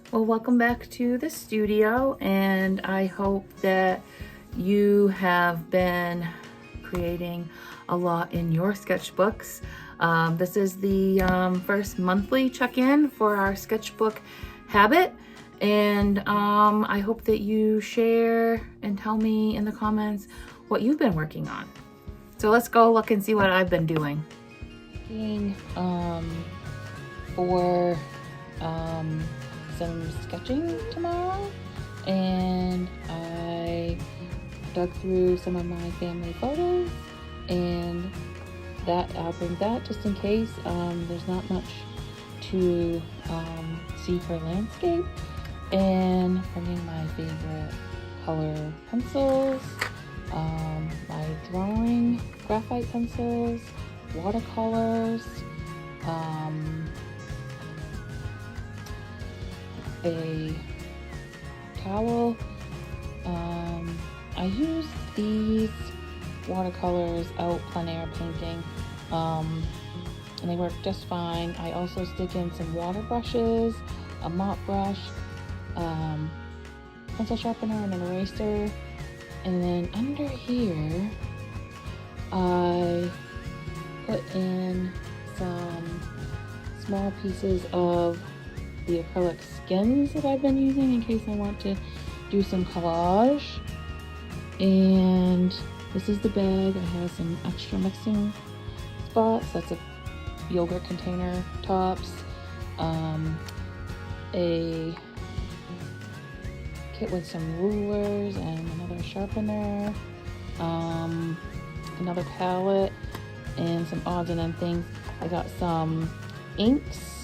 Well, welcome back to the studio, and I hope that you have been creating a lot in your sketchbooks. This is the first monthly check-in for our sketchbook habit, and I hope that you share and tell me in the comments what you've been working on. So let's go look and see what I've been doing. For some sketching tomorrow, and I dug through some of my family photos, and that I'll bring that just in case. There's not much to see for landscape, and bringing my favorite color pencils, my drawing graphite pencils, watercolors, a towel. I use these watercolors out plein air painting, and they work just fine. I also stick in some water brushes, a mop brush, pencil sharpener, and an eraser. And then under here, I put in some small pieces of the acrylic skins that I've been using in case I want to do some collage. And this is the bag. I have some extra mixing spots. That's a yogurt container tops, a kit with some rulers and another sharpener, another palette, and some odds and end things. I got some inks.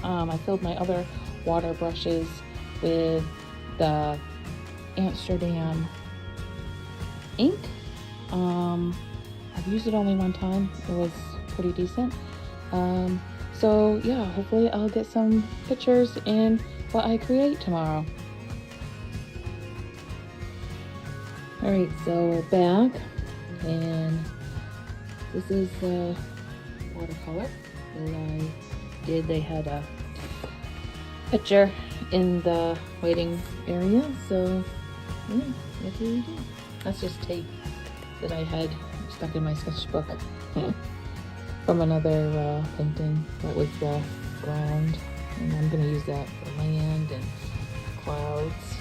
I filled my other water brushes with the Amsterdam ink. I've used it only one time. It was pretty decent. So yeah, hopefully I'll get some pictures in what I create tomorrow. Alright, so we're back, and this is the watercolor that I did. They had a picture in the waiting area, so yeah, what do we do? That's just tape that I had stuck in my sketchbook from another painting that was the ground, and I'm gonna use that for land and clouds.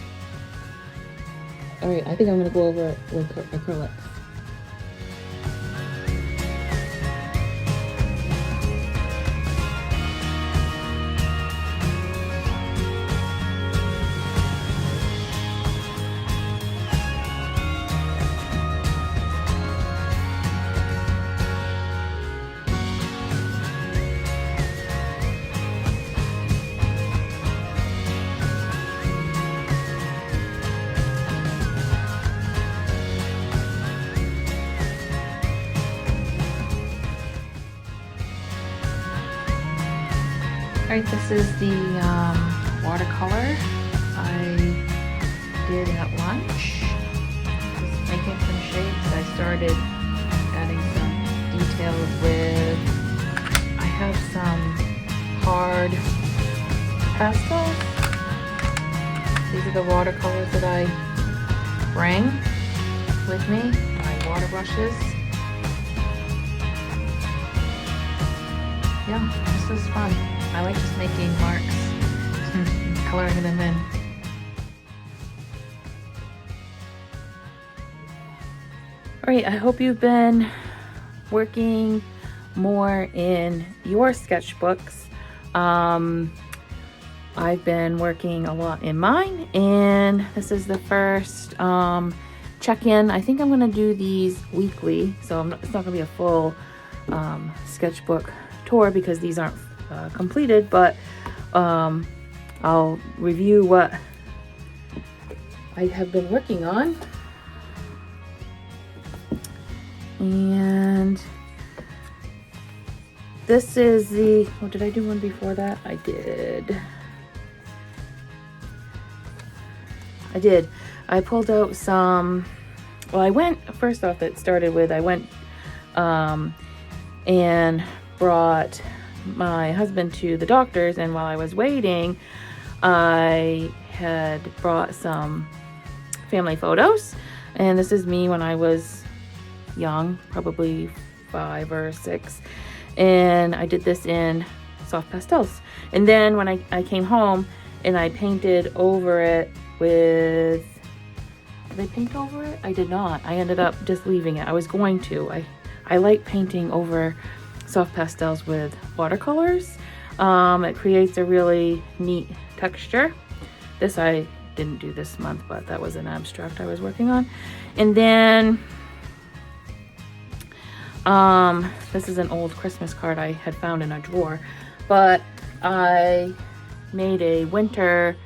Alright, I think I'm gonna go over it with acrylics. Alright, this is the watercolor I did at lunch. Just making some shapes. I started adding some details with, I have some hard pastels. These are the watercolors that I bring with me, my water brushes. Yeah, this is fun. I like just making marks, coloring them in. Alright, I hope you've been working more in your sketchbooks. I've been working a lot in mine, and this is the first check-in. I think I'm going to do these weekly, so it's not going to be a full sketchbook tour because these aren't completed, but I'll review what I have been working on. And this is the, oh, did I do one before that? I did. I pulled out some, well, I went, first off, it started with, I went and brought my husband to the doctor's, and while I was waiting, I had brought some family photos, and this is me when I was young, probably 5 or 6, and I did this in soft pastels. And then when I came home and I painted over it with, did I paint over it? I did not. I ended up just leaving it. I was going to. I like painting over soft pastels with watercolors. It creates a really neat texture. This I didn't do this month, but that was an abstract I was working on. And then this is an old Christmas card I had found in a drawer, but I made a winter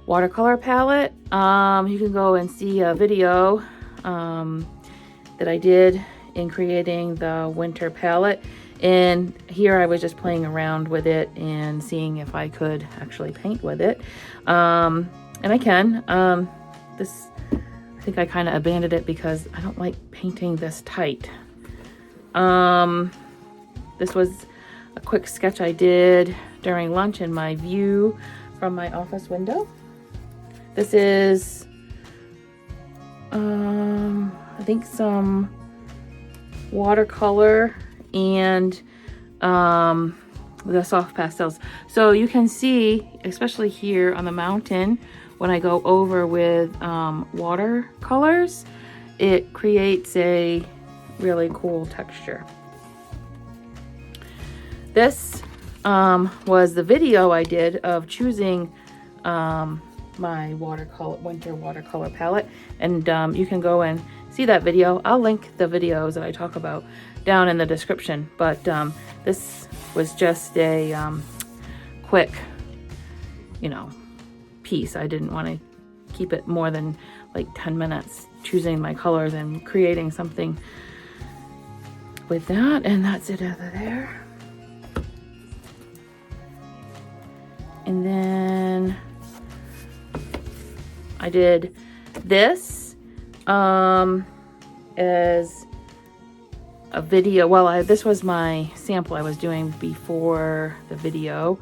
watercolor palette. You can go and see a video that I did in creating the winter palette, and here I was just playing around with it and seeing if I could actually paint with it, and I can. This, I think I kind of abandoned it because I don't like painting this tight. This was a quick sketch I did during lunch in my view from my office window. This is I think some watercolor and the soft pastels. So you can see, especially here on the mountain, when I go over with watercolors, it creates a really cool texture. This was the video I did of choosing my winter watercolor palette, and you can go and see that video. I'll link the videos that I talk about down in the description, but this was just a quick, piece. I didn't want to keep it more than like 10 minutes choosing my colors and creating something with that. And that's it over there. And then I did this as a video. Well, this was my sample I was doing before the video.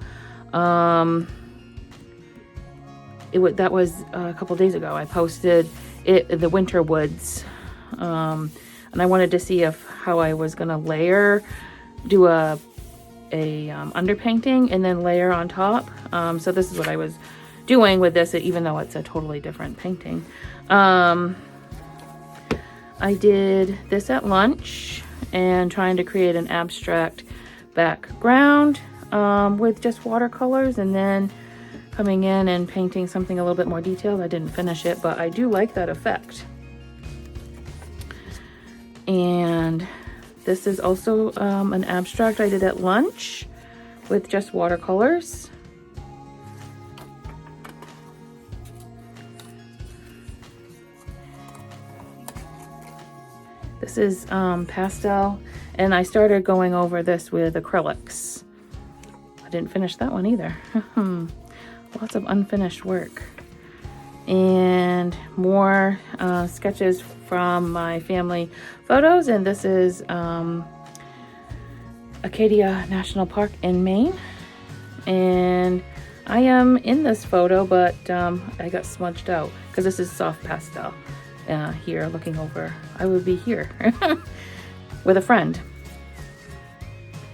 That was a couple days ago. I posted it, the winter woods, and I wanted to see how I was gonna do a underpainting and then layer on top. So this is what I was doing with this, even though it's a totally different painting. I did this at lunch and trying to create an abstract background with just watercolors, and then coming in and painting something a little bit more detailed. I didn't finish it, but I do like that effect. And this is also an abstract I did at lunch with just watercolors. This is pastel, and I started going over this with acrylics. I didn't finish that one either. Lots of unfinished work. And more sketches from my family photos, and this is Acadia National Park in Maine. And I am in this photo, but I got smudged out because this is soft pastel. Here looking over, I would be here with a friend,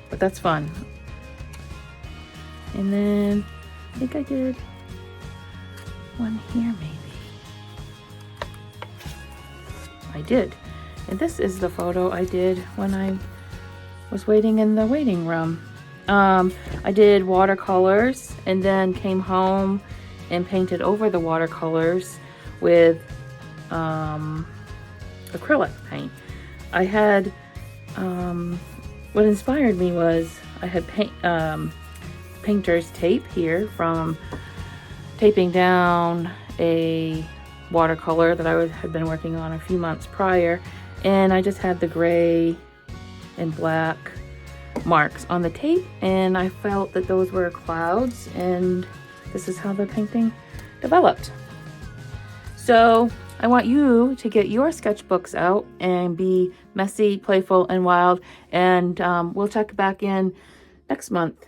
but that's fun. And then I think I did one here, maybe. I did. And this is the photo I did when I was waiting in the waiting room. I did watercolors and then came home and painted over the watercolors with acrylic paint. I had, what inspired me was I had painter's tape here from taping down a watercolor that I had been working on a few months prior, and I just had the gray and black marks on the tape, and I felt that those were clouds, and this is how the painting developed. So I want you to get your sketchbooks out and be messy, playful, and wild, and we'll check back in next month.